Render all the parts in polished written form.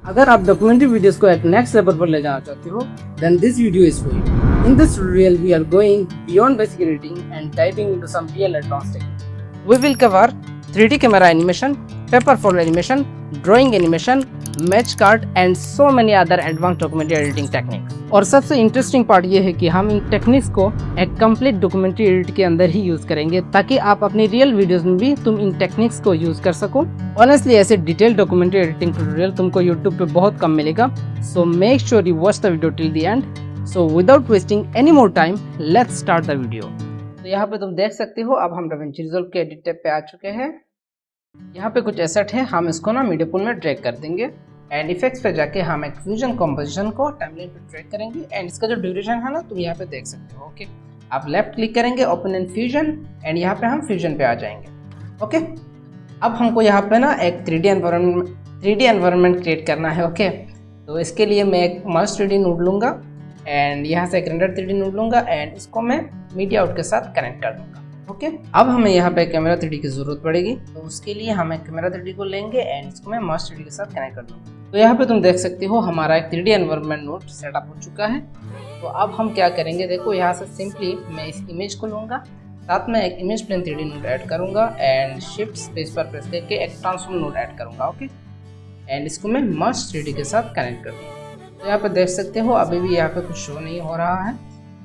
अगर आप documentary videos को एक नेक्स्ट लेवल पर ले जाना चाहते हो, then this video is for you. In this tutorial, we are going beyond basic editing and diving into some real advanced techniques. We will cover 3D camera animation, paper fold animation, drawing animation, match card and so many other advanced documentary editing techniques. और सबसे interesting part ये है कि हम इन techniques को एक complete documentary edit के अंदर ही यूज करेंगे ताकि आप अपनी रियल वीडियोस में भी तुम इन टेक्निक्स को यूज कर सको। ऑनेस्टली ऐसे डिटेल डॉक्यूमेंट्री एडिटिंग ट्यूटोरियल तुमको यूट्यूब पे बहुत कम मिलेगा, so make sure you watch the video till the end. So without wasting any more time, let's start the video. तो यहाँ पे तुम देख सकते हो अब हम DaVinci Resolve के एडिट टैब पे आ चुके हैं। यहाँ पे कुछ एसेट है, हम इसको ना मीडिया पूल में ड्रैग कर देंगे एंड इफेक्ट्स पे जाके हम एक फ्यूजन कॉम्पोजिशन को टाइमलाइन पे ड्रैग करेंगे एंड इसका जो ड्यूरेशन है ना तुम यहाँ पे देख सकते हो। ओके, आप लेफ्ट क्लिक करेंगे ओपन इन फ्यूजन एंड यहाँ पे हम फ्यूजन पे आ जाएंगे। ओके, अब हमको यहाँ पे ना एक 3D एनवायरनमेंट क्रिएट करना है। ओके, तो इसके लिए मैं एक मर्ज 3D नोड लूँगा एंड यहाँ से एक रेंडर 3D नोड लूँगा एंड इसको मैं मीडिया आउट के साथ कनेक्ट कर दूँगा। ओके, अब हमें यहाँ पे कैमरा 3D की जरूरत पड़ेगी, तो उसके लिए हम एक कैमरा 3D को लेंगे एंड इसको मैं मर्ज 3D के साथ कनेक्ट कर दूँगा। तो यहाँ पे तुम देख सकते हो हमारा एक 3D एनवायरनमेंट नोड सेटअप हो चुका है। तो अब हम क्या करेंगे, देखो यहाँ से सिंपली मैं इस इमेज को लूँगा, साथ में एक image plane 3D node add करूँगा एंड शिफ्ट स्पेस पर प्रेस करके एक ट्रांसफॉर्म नोड ऐड करूँगा। ओके, एंड इसको मैं मर्ज 3D के साथ कनेक्ट कर दूँगा। तो यहाँ पे देख सकते हो अभी भी यहाँ पे कुछ शो नहीं हो रहा है,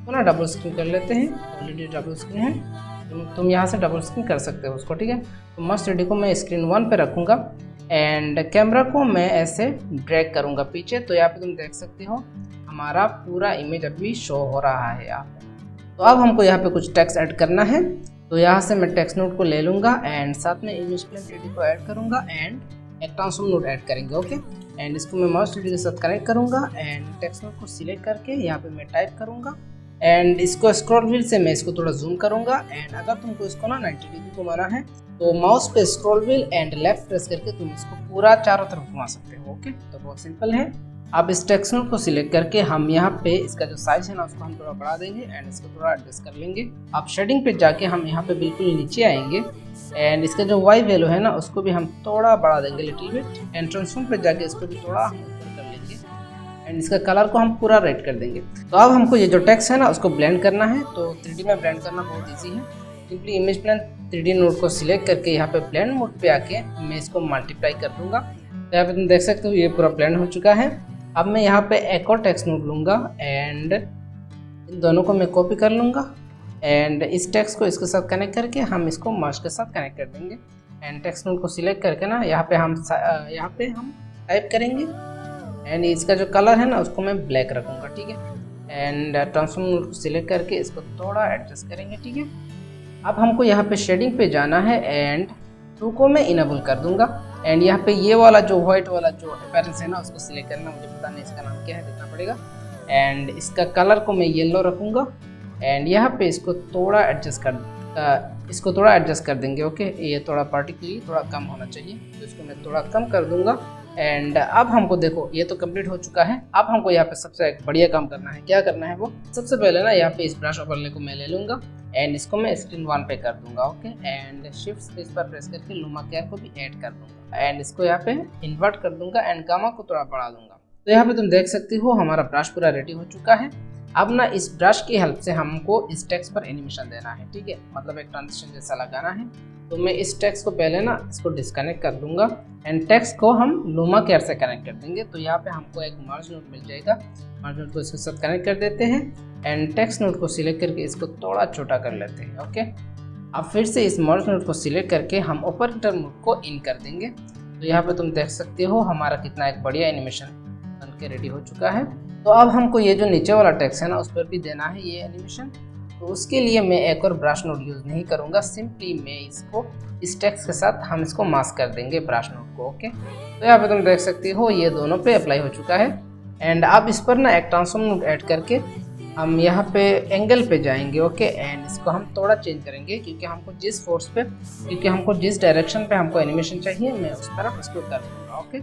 तो ना डबल स्क्रीन कर लेते हैं। ऑलरेडी डबल स्क्रीन है, तुम यहाँ से डबल स्क्रीन कर सकते हो उसको। ठीक है, तो मर्ज 3D को मैं स्क्रीन 1 पे रखूँगा एंड कैमरा को मैं ऐसे ड्रैग करूँगा पीछे। तो यहाँ पे तुम देख सकते हो हमारा पूरा इमेज अभी शो हो रहा है यहाँ पे। तो अब हमको यहाँ पे कुछ टेक्स्ट ऐड करना है, तो यहाँ से मैं टेक्स्ट नोड को ले लूँगा एंड साथ में इमेज प्लेन 3D को ऐड करूँगा एंड एक ट्रांसफॉर्म नोड ऐड करेंगे। ओके, एंड इसको मैं मर्ज 3D के साथ कनेक्ट करूँगा एंड टेक्स्ट नोड को सिलेक्ट करके यहाँ पे मैं टाइप करूँगा एंड इसको स्क्रॉल व्हील से मैं इसको थोड़ा जूम करूँगा एंड अगर तुमको इसको ना 90 डिग्री घुमाना है तो माउस पे scroll wheel and left press करके तुम इसको पूरा चारों तरफ घुमा सकते हो। ओके, तो बहुत सिंपल है। अब इस टेक्स्ट नोड को सिलेक्ट करके हम यहाँ पे इसका जो साइज है ना उसको हम थोड़ा बढ़ा देंगे एंड इसको थोड़ा एडजस्ट कर लेंगे। अब शेडिंग पे जाके हम यहाँ पे बिल्कुल नीचे आएंगे एंड इसका जो वाई वैल्यू है ना उसको भी हम थोड़ा बढ़ा देंगे लिटिल बिट एंड ट्रांसफॉर्म पे जाके इसको भी थोड़ा हम ऊपर कर लेंगे एंड इसका कलर को हम पूरा रेड कर देंगे। तो अब हमको ये जो टेक्स्ट है ना उसको ब्लेंड करना है, तो 3D में ब्लेंड करना बहुत ईजी है। Simply image plane 3D node को सिलेक्ट करके यहाँ पे ब्लेंड मोड पे आके मैं इसको मल्टीप्लाई कर दूंगा। तो यहाँ पे तुम देख सकते हो ये पूरा ब्लेंड हो चुका है। अब मैं यहाँ पे एक और टेक्स्ट नोड लूँगा एंड इन दोनों को मैं कॉपी कर लूँगा एंड इस टेक्स्ट को इसके साथ कनेक्ट करके हम इसको मर्ज के साथ कनेक्ट कर देंगे एंड टेक्स्ट नोड को सिलेक्ट करके ना यहाँ पे हम टाइप करेंगे एंड इसका जो कलर है ना उसको मैं ब्लैक रखूँगा। ठीक है, एंड ट्रांसफॉर्म नोड को सिलेक्ट करके इसको थोड़ा एडजस्ट करेंगे। ठीक है, अब हमको यहाँ पे शेडिंग पे जाना है एंड ट्रू को मैं इनेबल कर दूंगा एंड यहाँ पे ये वाला जो व्हाइट वाला जो अपीयरेंस है ना उसको सिलेक्ट करना, मुझे पता नहीं इसका नाम क्या है, देखना पड़ेगा। एंड इसका कलर को मैं येलो रखूँगा एंड यहाँ पे इसको थोड़ा एडजस्ट कर देंगे। ओके, ये थोड़ा पार्टिकुलरली थोड़ा कम होना चाहिए, तो इसको मैं थोड़ा कम कर दूंगा एंड अब हमको देखो ये तो कंप्लीट हो चुका है। अब हमको यहाँ पे सबसे एक बढ़िया काम करना है। क्या करना है वो, सबसे पहले ना यहाँ पे इस ब्रश ओवरले को मैं ले लूँगा एंड इसको मैं स्क्रीन 1 पे कर दूंगा। ओके, एंड शिफ्ट स्पेस पर प्रेस करके लूमा केयर को भी ऐड कर दूंगा एंड इसको यहाँ पे इन्वर्ट कर दूंगा एंड गामा को थोड़ा बढ़ा दूंगा। तो यहाँ पे तुम देख सकते हो हमारा ब्रश पूरा रेडी हो चुका है। अब ना इस ब्रश की हेल्प से हमको इस टेक्स्ट पर एनिमेशन देना है। ठीक है, मतलब एक ट्रांजिशन जैसा लगाना है। तो मैं इस टेक्स्ट को पहले ना इसको डिस्कनेक्ट कर दूंगा एंड टेक्स्ट को हम लूमा केयर से कनेक्ट कर देंगे। तो यहाँ पे हमको एक मर्ज नोड मिल जाएगा, मर्ज नोड को इसके साथ कनेक्ट कर देते हैं एंड टेक्स्ट नोड को सिलेक्ट करके इसको थोड़ा छोटा कर लेते हैं। ओके, अब फिर से इस मर्ज नोड को सिलेक्ट करके हम ऑपरेटर मोड को इन कर देंगे। तो यहाँ पे तुम देख सकते हो हमारा कितना एक बढ़िया एनिमेशन बन के रेडी हो चुका है। तो अब हमको ये जो नीचे वाला टेक्स्ट है ना उस पर भी देना है ये एनिमेशन। तो उसके लिए मैं एक और ब्रश नोड यूज़ नहीं करूँगा, सिंपली मैं इसको इस टेक्स्ट के साथ हम इसको मास्क कर देंगे ब्रश नोड को। ओके, तो यहाँ पे तुम देख सकते हो ये दोनों पे अप्लाई हो चुका है एंड अब इस पर ना एक ट्रांसफॉर्म नोड ऐड करके हम यहाँ पे एंगल पे जाएंगे। ओके, एंड इसको हम थोड़ा चेंज करेंगे क्योंकि हमको जिस डायरेक्शन पे हमको एनिमेशन चाहिए मैं उस तरफ इसको कर दूँगा। ओके,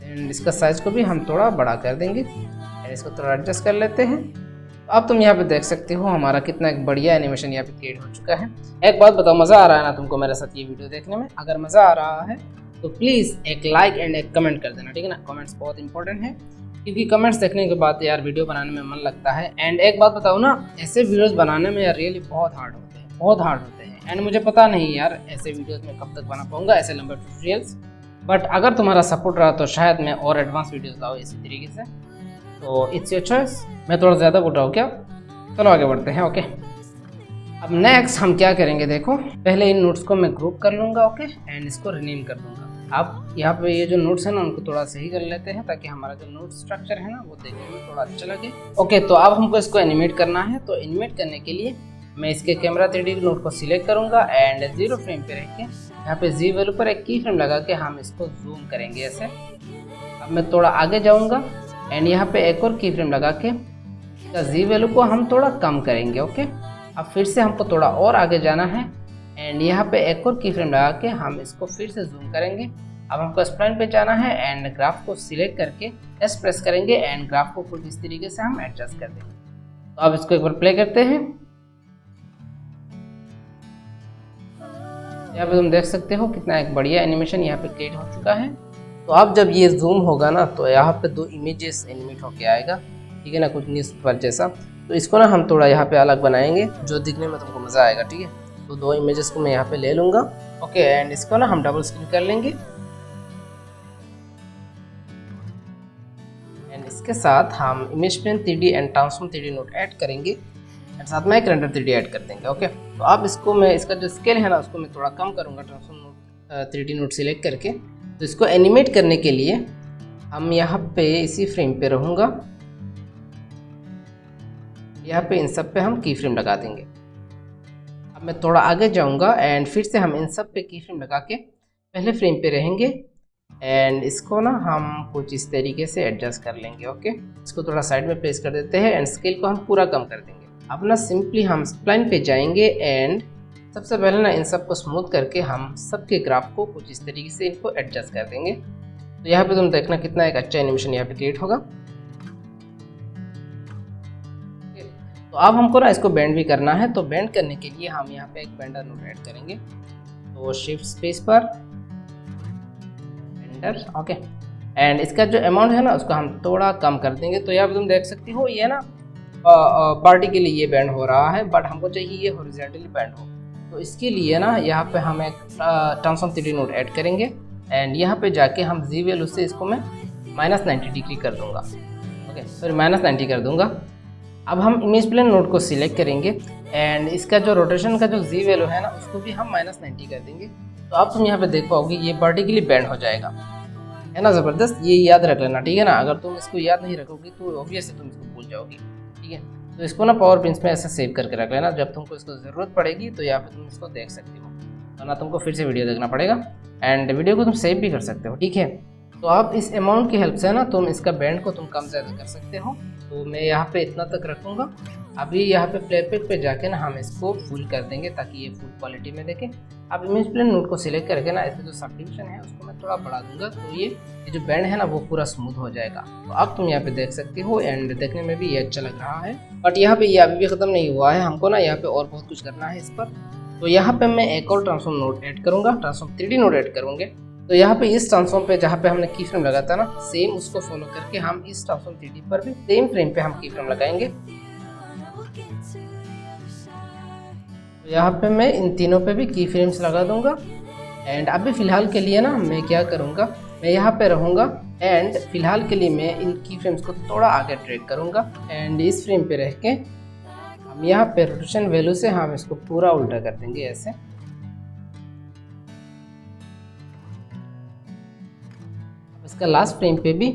एंड इसका साइज को भी हम थोड़ा बड़ा कर देंगे एंड इसको थोड़ा एडजस्ट कर लेते हैं। अब तुम यहाँ पे देख सकते हो हमारा कितना एक बढ़िया एनिमेशन यहाँ पे क्रिएट हो चुका है। एक बात बताओ, मज़ा आ रहा है ना तुमको मेरे साथ ये वीडियो देखने में? अगर मज़ा आ रहा है तो प्लीज़ एक लाइक एंड एक कमेंट कर देना, ठीक है ना। कमेंट्स बहुत इंपॉर्टेंट है, क्योंकि कमेंट्स देखने के बाद यार वीडियो बनाने में मन लगता है। एंड एक बात बताऊँ ना, ऐसे वीडियोस बनाने में यार रियली बहुत हार्ड होते हैं, बहुत हार्ड होते हैं। एंड मुझे पता नहीं यार ऐसे वीडियोस में कब तक बना पाऊंगा, ऐसे लंबे ट्यूटोरियल्स। बट अगर तुम्हारा सपोर्ट रहा तो शायद मैं और एडवांस वीडियोस लाऊँ इसी तरीके से। तो इट्स योर चॉइस। मैं थोड़ा ज़्यादा बोल रहा हूँ क्या? चलो आगे बढ़ते हैं। ओके, अब नेक्स्ट हम क्या करेंगे, देखो पहले इन नोट्स को मैं ग्रुप कर लूँगा, ओके, एंड इसको रीनेम कर दूँगा। अब यहाँ पे ये जो नोट्स है ना उनको थोड़ा सही कर लेते हैं, ताकि हमारा जो नोट स्ट्रक्चर है ना वो देखने में थोड़ा अच्छा लगे। ओके, तो अब हमको इसको एनिमेट करना है। तो एनिमेट करने के लिए मैं इसके कैमरा 3D नोट को सिलेक्ट करूँगा एंड 0 फ्रेम पे रह के यहाँ पे जी वैल्यू पर एक की फ्रेम लगा के हम इसको जूम करेंगे ऐसे। अब मैं थोड़ा आगे जाऊँगा एंड यहाँ पे एक और की फ्रेम लगा के इसका जी वैल्यू को हम थोड़ा कम करेंगे। ओके, अब फिर से हमको थोड़ा और आगे जाना है एंड यहाँ पे एक और की फ्रेम लगा के हम इसको फिर से जूम करेंगे। अब हमको स्प्लाइन पे जाना है एंड ग्राफ को सिलेक्ट करके एस प्रेस करेंगे एंड ग्राफ को कुछ इस तरीके से हम एडजस्ट कर देंगे। तो अब इसको एक बार प्ले करते हैं। यहाँ पे तुम देख सकते हो कितना एक बढ़िया एनिमेशन यहाँ पे क्रिएट हो चुका है। तो अब जब ये जूम होगा ना तो यहाँ पे 2 इमेजेस एनिमेट होके आएगा, ठीक है ना, कुछ न्यूज़पेपर जैसा। तो इसको ना हम थोड़ा यहाँ पे अलग बनाएंगे जो दिखने में तुमको मज़ा आएगा, ठीक है। तो 2 इमेजेस को मैं यहाँ पे ले लूँगा, ओके, एंड इसको ना हम डबल स्क्रीन कर लेंगे एंड इसके साथ हम image plane 3D and transform 3D node add करेंगे एंड साथ में एक रेंडर 3D ऐड कर देंगे। ओके, तो अब इसको मैं इसका जो स्केल है ना उसको मैं थोड़ा कम करूँगा transform note 3D note select करके। तो इसको एनिमेट करने के लिए हम यहाँ पे इसी फ्रेम पे रहूँगा, यहाँ पे इन सब पे हम की फ्रेम लगा देंगे। अब मैं थोड़ा आगे जाऊँगा एंड फिर से हम इन सब पे की फ्रेम लगा के पहले फ्रेम पे रहेंगे एंड इसको ना हम कुछ इस तरीके से एडजस्ट कर लेंगे। ओके, इसको थोड़ा साइड में प्लेस कर देते हैं एंड स्केल को हम पूरा कम कर देंगे। अब ना सिंपली हम स्प्लाइन पे जाएंगे एंड सबसे पहले ना इन सब को स्मूथ करके हम सबके ग्राफ को कुछ इस तरीके से इनको एडजस्ट कर देंगे। तो यहाँ पे तुम देखना कितना एक अच्छा एनिमेशन यहाँ पे क्रिएट होगा। तो अब हमको ना इसको बेंड भी करना है। तो बेंड करने के लिए हम यहाँ पे एक बेंडर नोट ऐड करेंगे। तो शिफ्ट स्पेस पर बेंडर, ओके, एंड इसका जो अमाउंट है ना उसको हम थोड़ा कम कर देंगे। तो यहाँ पे तुम देख सकते हो ये ना पार्टी के लिए ये बैंड हो रहा है, बट हमको चाहिए ये हॉरिजॉन्टली बैंड हो। तो इसके लिए ना यहाँ पे हम एक ट्रांसफॉर्म 3D नोट ऐड करेंगे एंड यहाँ पे जाके हम जी वैल्यू से इसको मैं -90 डिग्री कर दूंगा। ओके, सॉरी -90 कर दूंगा। अब हम इमेज प्लेन नोट को सिलेक्ट करेंगे एंड इसका जो रोटेशन का जो जी वैल्यू है ना उसको भी हम -90 कर देंगे। तो अब तुम यहाँ पे देख पाओगे ये वर्टिकली बैंड हो जाएगा, है ना, ज़बरदस्त। ये याद रख लेना, ठीक है ना। अगर तुम इसको याद नहीं रखोगे तो ऑब्वियसली तुम इसको भूल जाओगे, ठीक है। तो इसको ना पावर पिंस में ऐसे सेव करके रख लेना, जब तुमको इसको ज़रूरत पड़ेगी तो यहाँ पे तुम इसको देख सकते हो, वरना तुमको फिर से वीडियो देखना पड़ेगा। एंड वीडियो को तुम सेव भी कर सकते हो, ठीक है। तो अब इस अमाउंट की हेल्प से ना तुम इसका बैंड को तुम कम ज़्यादा कर सकते हो। तो मैं यहाँ पे इतना तक रखूँगा। अभी यहाँ पे प्लेबैक पे जाके ना हम इसको फुल कर देंगे ताकि ये फुल क्वालिटी में देखें। अब इमेज प्लेन नोट को सिलेक्ट करके ना इसमें जो सब डिविजन है उसको मैं थोड़ा बढ़ा दूंगा, तो ये जो बैंड है ना वो पूरा स्मूथ हो जाएगा। तो अब तुम यहाँ पे देख सकते हो एंड देखने में भी ये अच्छा लग रहा है। बट यहाँ पे ये अभी भी ख़त्म नहीं हुआ है, हमको ना यहाँ पे और बहुत कुछ करना है इस पर। तो यहाँ पे मैं एक और ट्रांसफॉर्म नोट ऐड करूँगा, ट्रांसफॉर्म 3D नोट ऐड करूँगे। तो यहाँ पे इस ट्रांसफॉर्म पे जहाँ पे हमने की फ्रेम लगाया था ना, सेम उसको फॉलो करके हम इस ट्रांसफॉर्म 3D पर भी सेम फ्रेम पे हम की फ्रेम लगाएंगे। तो यहाँ पे मैं इन तीनों पे भी की फ्रेम्स लगा दूंगा। एंड अभी फ़िलहाल के लिए ना मैं क्या करूँगा, मैं यहाँ पे रहूँगा एंड फिलहाल के लिए मैं इन की फ्रेम्स को थोड़ा आगे ड्रैग करूँगा एंड इस फ्रेम पे रह के हम यहाँ पे रोटेशन वैल्यू से हम इसको पूरा उल्टा कर देंगे ऐसे। अब इसका लास्ट फ्रेम पे भी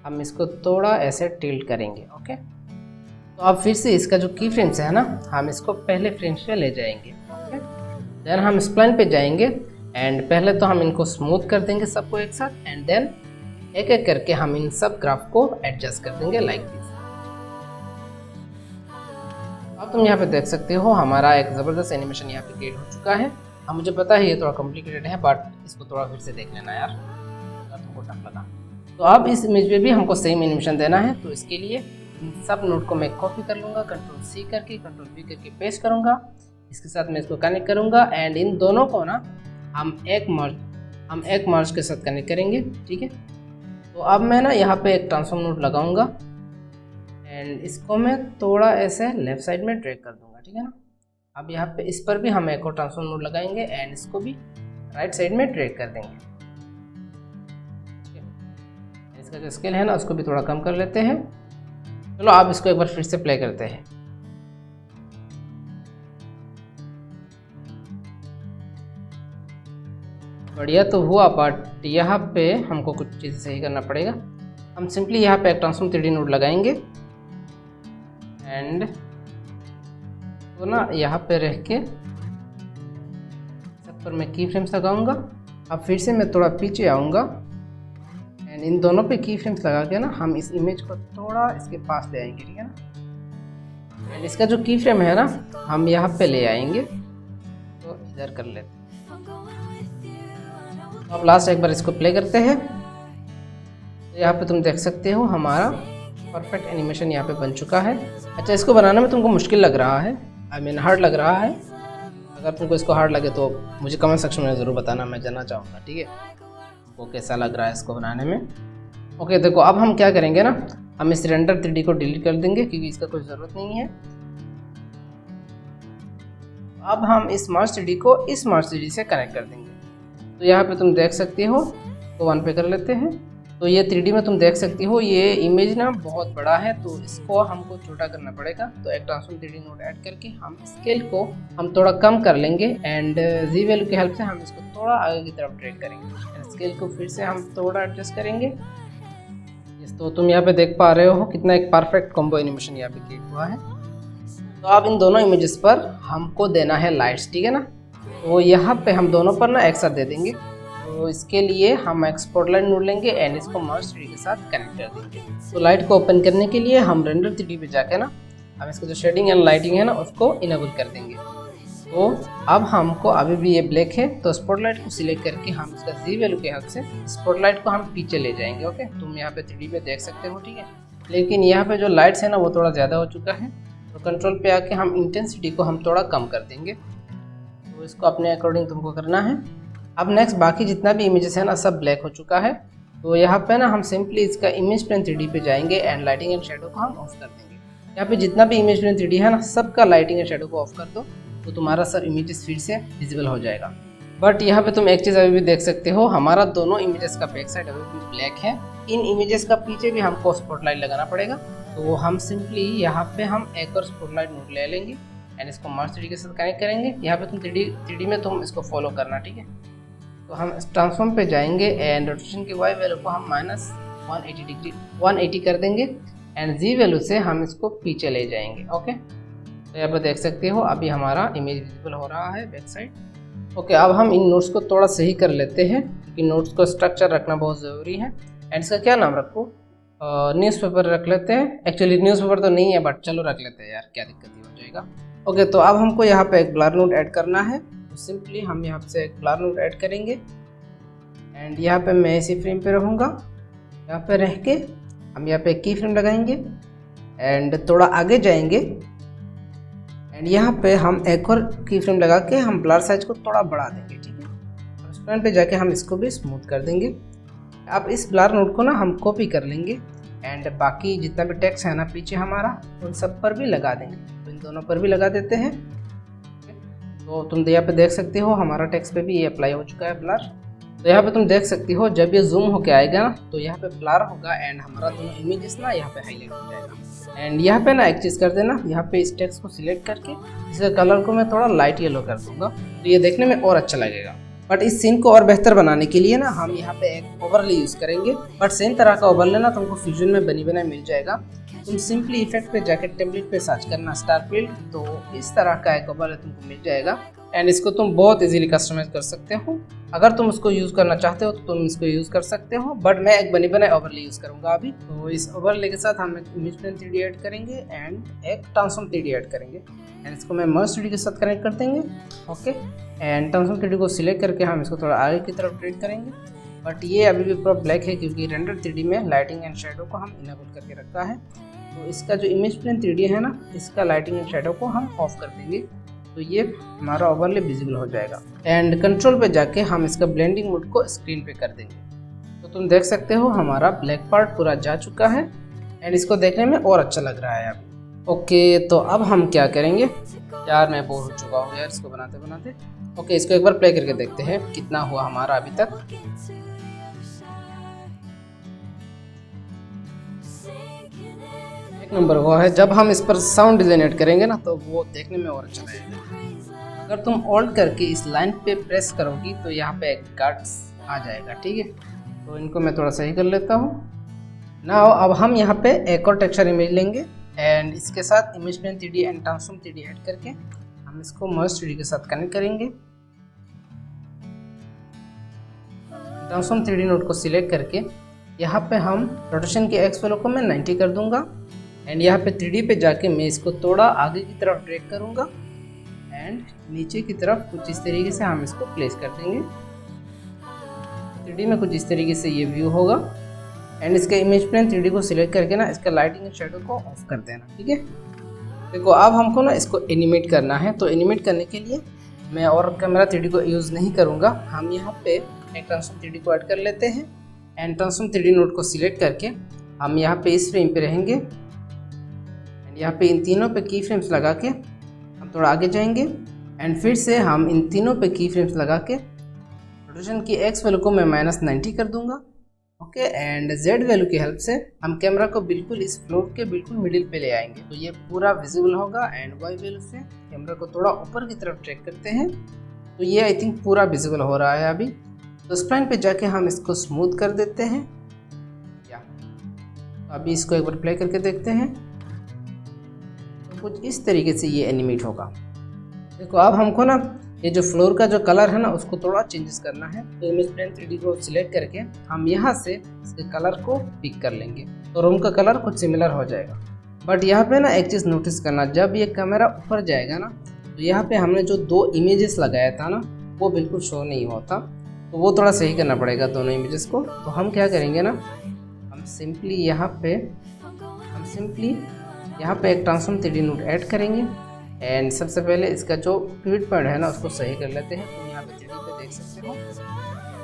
हम इसको थोड़ा ऐसे टिल्ट करेंगे। ओके, तो अब फिर से इसका जो की फ्रेम्स है ना हम इसको पहले फ्रेम्स पे ले जाएंगे। ओके, देन हम स्प्लाइन पे जाएंगे एंड पहले तो हम इनको स्मूथ कर देंगे सबको एक साथ एंड देन एक एक करके हम इन सब ग्राफ को एडजस्ट कर देंगे लाइक दिस। अब तुम यहाँ पे देख सकते हो हमारा एक ज़बरदस्त एनिमेशन यहाँ पे क्रिएट हो चुका है। अब मुझे पता है ये थोड़ा कॉम्प्लिकेटेड है, बट इसको थोड़ा फिर से देख लेना यार अगर तुमको टफ लगा। तो अब इस इमेज पे भी हमको सेम एनिमेशन देना है। तो इसके लिए इन सब नोट को मैं कॉपी कर लूँगा, Ctrl+C करके Ctrl+V करके पेस्ट करूँगा। इसके साथ मैं इसको कनेक्ट करूँगा एंड इन दोनों को ना हम एक मर्ज हम एक मार्च के साथ कनेक्ट करेंगे, ठीक है। तो अब मैं ना यहाँ पे एक ट्रांसफॉर्म नोड लगाऊंगा एंड इसको मैं थोड़ा ऐसे लेफ्ट साइड में ड्रैग कर दूंगा, ठीक है ना। अब यहाँ पे इस पर भी हम एक और ट्रांसफॉर्म नोड लगाएंगे एंड इसको भी राइट साइड में ड्रैग कर देंगे। इसका जो स्केल है ना उसको भी थोड़ा कम कर लेते हैं। चलो आप इसको एक बार फिर से प्ले करते हैं। बढ़िया तो हुआ, बट यहाँ पे हमको कुछ चीज़ें सही करना पड़ेगा। हम सिंपली यहाँ पे एक ट्रांसफॉर्म 3D नोड लगाएंगे एंड तो ना यहाँ पे रह के सब पर मैं की फ्रेम्स लगाऊंगा। अब फिर से मैं थोड़ा पीछे आऊँगा एंड इन दोनों पे की फ्रेम्स लगा के ना हम इस इमेज को थोड़ा इसके पास ले आएंगे, ठीक है ना। एंड इसका जो की फ्रेम है ना हम यहाँ पे ले आएंगे, तो इधर कर लेते हैं। अब लास्ट एक बार इसको प्ले करते हैं। तो यहाँ पे तुम देख सकते हो हमारा परफेक्ट एनिमेशन यहाँ पे बन चुका है। अच्छा, इसको बनाने में तुमको मुश्किल लग रहा है, आई मीन हार्ड लग रहा है। अगर तुमको इसको हार्ड लगे तो मुझे कमेंट सेक्शन में ज़रूर बताना, मैं जानना चाहूँगा, ठीक है, वो कैसा लग रहा है इसको बनाने में। ओके, देखो अब हम क्या करेंगे ना, हम इस रेंडर 3D को डिलीट कर देंगे क्योंकि इसका कोई ज़रूरत नहीं है। अब हम इस मार्च 3D को इस मार्च 3D से कनेक्ट कर देंगे। तो यहाँ पे तुम देख सकते हो, तो 1 पे कर लेते हैं। तो ये 3D में तुम देख सकते हो ये इमेज ना बहुत बड़ा है, तो इसको हमको छोटा करना पड़ेगा। तो एक ट्रांसफॉर्म 3D नोड ऐड करके हम स्केल को हम थोड़ा कम कर लेंगे एंड जी वैल्यू की हेल्प से हम इसको थोड़ा आगे की तरफ ड्रैग करेंगे। स्केल को फिर से हम थोड़ा एडजस्ट करेंगे। तो तुम यहाँ पे देख पा रहे हो कितना एक परफेक्ट कॉम्बो एनिमेशन यहाँ पे क्रिएट हुआ है। तो अब इन दोनों इमेजेस पर हमको देना है लाइट्स, ठीक है ना। तो यहाँ पे हम दोनों पर ना एक साथ दे देंगे। तो इसके लिए हम एक स्पॉटलाइट नोड लेंगे एंड इसको मर्ज 3D के साथ कनेक्ट कर देंगे। तो लाइट को ओपन करने के लिए हम रेंडर 3D पे जाके ना हम इसको जो शेडिंग एंड लाइटिंग है ना उसको इनेबल कर देंगे। तो अब हमको अभी भी ये ब्लैक है, तो स्पॉटलाइट को सिलेक्ट करके हम इसका जी वैल्यू के हेल्प से स्पॉटलाइट को हम पीछे ले जाएंगे। ओके, तुम यहाँ पे 3D पे देख सकते हो, ठीक है। लेकिन यहाँ पे जो लाइट्स है ना वो थोड़ा ज़्यादा हो चुका है, तो कंट्रोल पे आके हम इंटेंसिटी को हम थोड़ा कम कर देंगे। तो इसको अपने अकॉर्डिंग तुमको करना है। अब नेक्स्ट बाकी जितना भी इमेजेस है ना सब ब्लैक हो चुका है। तो यहाँ पे ना हम सिंपली इसका इमेज प्लेन 3D पे जाएंगे एंड लाइटिंग एंड शेडो को हम ऑफ कर देंगे। यहाँ पे जितना भी इमेज प्लेन 3D है ना सबका लाइटिंग एंड शेडो को ऑफ कर दो, तो तुम्हारा सब इमेजेस फिर से विजिबल हो जाएगा। बट यहाँ पे तुम एक चीज़ अभी भी देख सकते हो, हमारा दोनों इमेजेस का बैक साइड अभी भी ब्लैक है। इन इमेजेस का पीछे भी हमको स्पॉटलाइट लगाना पड़ेगा। तो हम सिंपली यहाँ पे हम एक और स्पॉटलाइट नोड ले लेंगे एंड इसको मर्ज 3D के साथ कनेक्ट करेंगे। यहाँ पे तुम 3D में तुम इसको फॉलो करना, ठीक है। तो हम ट्रांसफॉर्म पे जाएंगे एंड रोटेशन की वाई वैल्यू को हम -180 कर देंगे एंड जी वैल्यू से हम इसको पीछे ले जाएंगे। ओके, तो यहाँ पर देख सकते हो अभी हमारा इमेज विजिबल हो रहा है बैक साइड। ओके, अब हम इन नोट्स को थोड़ा सही कर लेते हैं क्योंकि नोट्स को स्ट्रक्चर रखना बहुत ज़रूरी है। एंड इसका क्या नाम रखो, न्यूज़पेपर रख लेते हैं। एक्चुअली न्यूज़पेपर तो नहीं है बट चलो रख लेते हैं यार, क्या दिक्कत ही हो जाएगा। ओके, तो अब हमको यहाँ पे एक ब्लर नोड ऐड करना है। तो सिंपली हम यहाँ से एक ब्लर नोड ऐड करेंगे एंड यहाँ पे मैं इसी फ्रेम पे रहूँगा। यहाँ पे रह के हम यहाँ पे एक की फ्रेम लगाएंगे एंड थोड़ा आगे जाएंगे एंड यहाँ पे हम एक और की फ्रेम लगा के हम ब्लर साइज को थोड़ा बढ़ा देंगे, ठीक है। उस फ्रेम पे जाके हम इसको भी स्मूथ कर देंगे। अब इस ब्लर नोड को ना हम कॉपी कर लेंगे एंड बाकी जितना भी टेक्स्ट है ना पीछे हमारा उन सब पर भी लगा देंगे। तो इन दोनों पर भी लगा देते हैं। तो तुम यहाँ पे देख सकते हो हमारा टेक्स्ट पे भी ये अप्लाई हो चुका है ब्लर। तो यहाँ पे तुम देख सकते हो जब ये जूम होके आएगा ना तो यहाँ पे ब्लर होगा एंड हमारा दोनों इमेजेस ना यहाँ पे हाईलाइट हो जाएगा। एंड यहाँ पे ना एक चीज़ कर देना, यहाँ पे इस टेक्स्ट को सिलेक्ट करके इसका कलर को मैं थोड़ा लाइट येलो कर दूंगा, तो ये देखने में और अच्छा लगेगा। बट इस सीन को और बेहतर बनाने के लिए ना हम यहाँ पे एक ओवरले यूज़ करेंगे। बट सेम तरह का ओवरले ना तुमको फ्यूजन में बनी बनाई मिल जाएगा। तुम सिंपली इफेक्ट पे जाके टेम्पलेट पे सर्च करना स्टार फील्ड, तो इस तरह का एक ओवरले तुमको मिल जाएगा एंड इसको तुम बहुत इजीली कस्टमाइज कर सकते हो। अगर तुम उसको यूज़ करना चाहते हो तो तुम इसको यूज़ कर सकते हो, बट मैं एक बनी बनाई ओवरले यूज़ करूँगा अभी। तो इस ओवरले के साथ हम एक इमेज प्लेन 3D ऐड करेंगे एंड एक ट्रांसफॉर्म 3D ऐड करेंगे एंड इसको मैं मर्ज 3D के साथ कनेक्ट कर देंगे। ओके, एंड ट्रांसफॉर्म 3D को सिलेक्ट करके हम इसको थोड़ा आगे की तरफ ट्रेड करेंगे। बट ये अभी भी पूरा ब्लैक है क्योंकि रेंडर 3D में लाइटिंग एंड शेडो को हम इनेबल करके रखा है। तो इसका जो इमेज प्लेन 3D है ना इसका लाइटिंग एंड शेडो को हम ऑफ कर देंगे तो ये हमारा ओवरले विजिबल हो जाएगा। एंड कंट्रोल पे जाके हम इसका ब्लेंडिंग मोड को स्क्रीन पे कर देंगे। तो तुम देख सकते हो हमारा ब्लैक पार्ट पूरा जा चुका है एंड इसको देखने में और अच्छा लग रहा है अभी। ओके, तो अब हम क्या करेंगे, यार मैं बोर हो चुका हूँ यार इसको बनाते बनाते। ओके, इसको एक बार प्ले करके देखते हैं कितना हुआ हमारा अभी तक। एक नंबर हुआ है। जब हम इस पर साउंड डिजाइन ऐड करेंगे ना तो वो देखने में और अच्छा लगेगा। अगर तुम होल्ड करके इस लाइन पे प्रेस करोगी तो यहाँ पे एक गार्ड्स आ जाएगा, ठीक है। तो इनको मैं थोड़ा सही कर लेता हूँ ना। अब हम यहाँ पे एक और टेक्सचर इमेज लेंगे एंड इसके साथ image plane 3D and transform 3D add करके हम इसको मर्ज 3D के साथ कनेक्ट करेंगे। ट्रांसफॉर्म 3D नोड को सिलेक्ट करके यहाँ पे हम रोटेशन की एक्स वैल्यू को मैं 90 कर दूंगा एंड यहाँ पे 3D पे जाके मैं इसको थोड़ा आगे की तरफ ड्रैग करूँगा एंड नीचे की तरफ कुछ इस तरीके से हम इसको प्लेस कर देंगे। 3D में कुछ इस तरीके से ये व्यू होगा एंड इसका इमेज प्लेन 3D को सिलेक्ट करके ना इसका लाइटिंग एंड शेडो को ऑफ कर देना, ठीक है। देखो अब हमको ना इसको एनिमेट करना है। तो एनिमेट करने के लिए मैं और कैमरा 3D को यूज़ नहीं करूँगा। हम यहाँ पे एक ट्रांसफॉर्म 3D को ऐड कर लेते हैं एंड ट्रांसफॉर्म 3D नोड को सिलेक्ट करके हम यहाँ पे इस फ्रेम पे रहेंगे एंड यहाँ पे इन तीनों पे की फ्रेम्स लगा के हम थोड़ा आगे जाएंगे एंड फिर से हम इन तीनों पे की फ्रेम्स लगा के रोटेशन की एक्स वैल्यू को मैं -90 कर दूंगा। ओके, एंड जेड वैल्यू की हेल्प से हम कैमरा को बिल्कुल इस फ्लोर के बिल्कुल मिडिल पे ले आएंगे तो ये पूरा विजिबल होगा। एंड वाई वैल्यू से कैमरा को थोड़ा ऊपर की तरफ ट्रैक करते हैं तो ये आई थिंक पूरा विजिबल हो रहा है अभी। तो स्प्लाइन पे जाके हम इसको स्मूथ कर देते हैं। या अभी इसको एक बार प्ले करके देखते हैं तो कुछ इस तरीके से ये एनिमेट होगा। देखो अब हमको ना ये जो फ्लोर का जो कलर है ना उसको थोड़ा चेंजेस करना है। तो इमेज प्लेन 3D को सिलेक्ट करके हम यहाँ से इसके कलर को पिक कर लेंगे तो रूम का कलर कुछ सिमिलर हो जाएगा। बट यहाँ पे ना एक चीज़ नोटिस करना, जब ये कैमरा ऊपर जाएगा ना तो यहाँ पे हमने जो 2 इमेजेस लगाया था ना वो बिल्कुल शो नहीं होता। तो वो थोड़ा सही करना पड़ेगा दोनों इमेजेस को। तो हम क्या करेंगे ना, हम सिंपली यहाँ पे एक ट्रांसफॉर्म 3D नोड ऐड करेंगे एंड सबसे पहले इसका जो पिवट पॉइंट है ना उसको सही कर लेते हैं। तो यहाँ पे 3D पे देख सकते हो,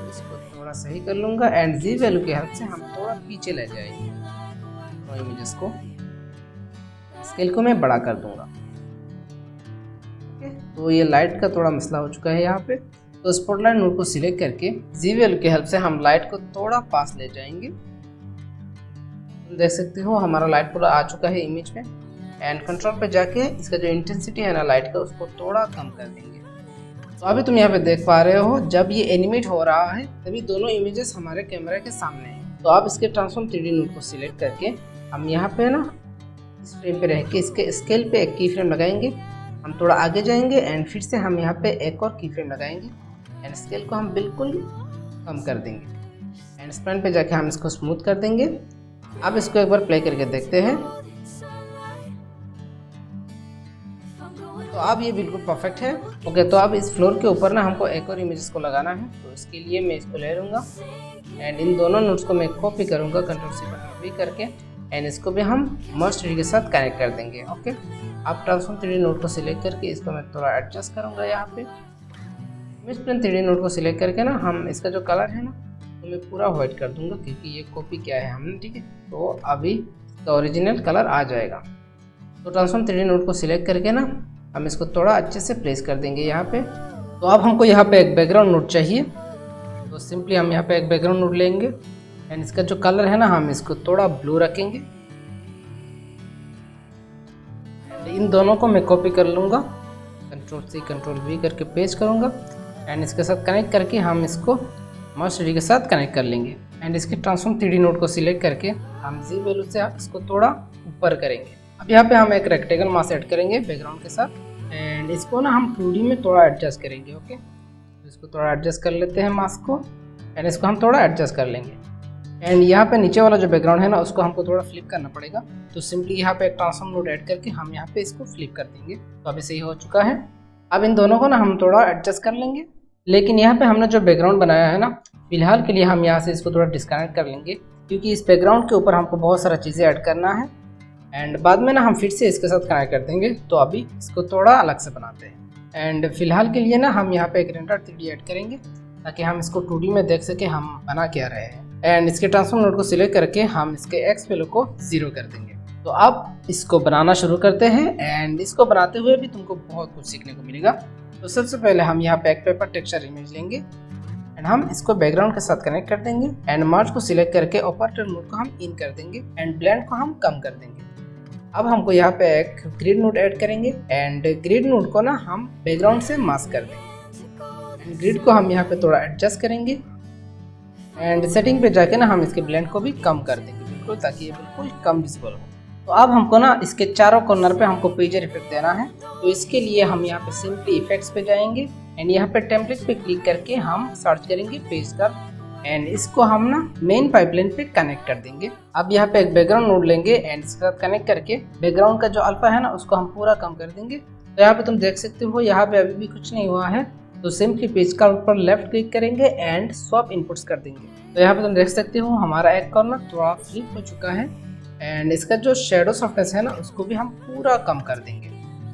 इसको थोड़ा सही कर लूँगा एंड जी वैल्यू की हेल्प से हम थोड़ा पीछे ले जाएंगे तो इमेजेस को। स्केल को मैं बड़ा कर दूँगा। ओके, तो ये लाइट का थोड़ा मसला हो चुका है यहाँ पे। तो स्पॉटलाइट नोड को सिलेक्ट करके जी वैल्यू की हेल्प से हम लाइट को थोड़ा पास ले जाएंगे। देख सकते हो हमारा लाइट पूरा आ चुका है इमेज में एंड कंट्रोल पे जाके इसका जो इंटेंसिटी है ना लाइट का उसको थोड़ा कम कर देंगे। तो अभी तुम यहाँ पे देख पा रहे हो जब ये एनिमेट हो रहा है तभी दोनों इमेजेस हमारे कैमरा के सामने हैं। तो आप इसके ट्रांसफॉर्म 3D नोड को सिलेक्ट करके हम यहाँ पे ना इस फ्रेम पे रह के इसके स्केल पे एक की फ्रेम लगाएंगे। हम थोड़ा आगे जाएंगे एंड फिर से हम यहाँ पे एक और की फ्रेम लगाएंगे एंड स्केल को हम बिल्कुल कम कर देंगे एंड स्प्लाइन पे जाके हम इसको स्मूथ कर देंगे। अब इसको एक बार प्ले करके देखते हैं। तो अब ये बिल्कुल परफेक्ट है। ओके, तो अब इस फ्लोर के ऊपर ना हमको एक और इमेजेस को लगाना है। तो इसके लिए मैं इसको ले लूँगा एंड इन दोनों नोट्स को मैं कॉपी करूँगा Ctrl+C करके एंड इसको भी हम मर्ज 3D के साथ कनेक्ट कर देंगे। ओके, अब ट्रांसफॉर्म 3D नोड को सिलेक्ट करके इसको मैं थोड़ा एडजस्ट करूँगा। यहाँ पे इमेज प्लेन 3D नोड को सिलेक्ट करके ना हम इसका जो कलर है ना तो मैं पूरा वाइट कर दूँगा क्योंकि ये कॉपी किया है हमने, ठीक है। तो अभी इसका ओरिजिनल कलर आ जाएगा। तो ट्रांसफॉर्म 3D नोड को सिलेक्ट करके ना हम इसको थोड़ा अच्छे से प्लेस कर देंगे यहाँ पे। तो अब हमको यहाँ पे एक बैकग्राउंड नोड चाहिए। तो सिंपली हम यहाँ पे एक बैकग्राउंड नोड लेंगे एंड इसका जो कलर है ना हम इसको थोड़ा ब्लू रखेंगे। इन दोनों को मैं कॉपी कर लूँगा, Ctrl+C Ctrl+V करके पेस्ट करूँगा एंड इसके साथ कनेक्ट करके हम इसको मर्ज 3D के साथ कनेक्ट कर लेंगे एंड इसके ट्रांसफॉर्म 3D नोड को सिलेक्ट करके हम जी वैल्यू से इसको थोड़ा ऊपर करेंगे। अब यहाँ पे हम एक रेक्टेगल मास ऐड करेंगे बैकग्राउंड के साथ एंड इसको ना हम 2D में थोड़ा एडजस्ट करेंगे। ओके, तो इसको थोड़ा एडजस्ट कर लेते हैं मास को एंड इसको हम थोड़ा एडजस्ट कर लेंगे एंड यहाँ पे नीचे वाला जो बैकग्राउंड है ना उसको हमको थोड़ा फ्लिप करना पड़ेगा। तो सिंपली यहाँ पे एक ट्रांसफॉर्म नोड ऐड करके हम यहाँ पे इसको फ्लिप कर देंगे। तो अभी सही हो चुका है। अब इन दोनों को ना हम थोड़ा एडजस्ट कर लेंगे, लेकिन यहाँ पे हमने जो बैकग्राउंड बनाया है ना फिलहाल के लिए हम यहाँ से इसको थोड़ा डिस्कनेक्ट कर लेंगे क्योंकि इस बैकग्राउंड के ऊपर हमको बहुत सारा चीज़ें ऐड करना है एंड बाद में ना हम फिर से इसके साथ कनेक्ट कर देंगे। तो अभी इसको थोड़ा अलग से बनाते हैं। एंड फिलहाल के लिए ना हम यहाँ पे एक रेंडर 3D ऐड करेंगे ताकि हम इसको 2D में देख सके हम बना क्या रहे हैं। एंड इसके ट्रांसफॉर्म नोड को सिलेक्ट करके हम इसके एक्स वैल्यू को 0 कर देंगे। तो आप इसको बनाना शुरू करते हैं एंड इसको बनाते हुए भी तुमको बहुत कुछ सीखने को मिलेगा। तो सबसे पहले हम यहाँ पे एक पेपर टेक्सचर इमेज लेंगे एंड हम इसको बैकग्राउंड के साथ कनेक्ट कर देंगे एंड मर्ज को सिलेक्ट करके ऑपरेटर मोड को हम इन कर देंगे एंड ब्लेंड को हम कम कर देंगे। अब हमको यहाँ पे एक ग्रिड नोड ऐड करेंगे एंड ग्रिड नोड को ना हम बैकग्राउंड से मास्क कर देंगे एंड ग्रिड को हम यहाँ पे थोड़ा एडजस्ट करेंगे एंड सेटिंग पे जाके ना हम इसके ब्लेंड को भी कम कर देंगे बिल्कुल, ताकि ये बिल्कुल कम विजिबल हो। तो अब हमको ना इसके चारों कॉर्नर पे हमको पेजर इफेक्ट देना है। तो इसके लिए हम यहाँ पे सिंपली इफेक्ट्स पे जाएंगे एंड यहाँ पे टेम्पलेट पे क्लिक करके हम सर्च करेंगे पेज कर्व एंड इसको हम ना मेन पाइपलाइन पे कनेक्ट कर देंगे। अब यहाँ पे एक बैकग्राउंड नोड लेंगे एंड इसके साथ कनेक्ट करके बैकग्राउंड का जो अल्फा है ना उसको हम पूरा कम कर देंगे। तो यहाँ पे तुम देख सकते हो यहाँ पे अभी भी कुछ नहीं हुआ है। तो सिंपली पेज का ऊपर लेफ्ट क्लिक करेंगे एंड स्वैप इनपुट्स कर देंगे। तो यहाँ पे तुम देख सकते हो हमारा एक कॉर्नर थोड़ा फ्लिप हो चुका है एंड इसका जो शेडो सॉफ्टनेस है ना उसको भी हम पूरा कम कर देंगे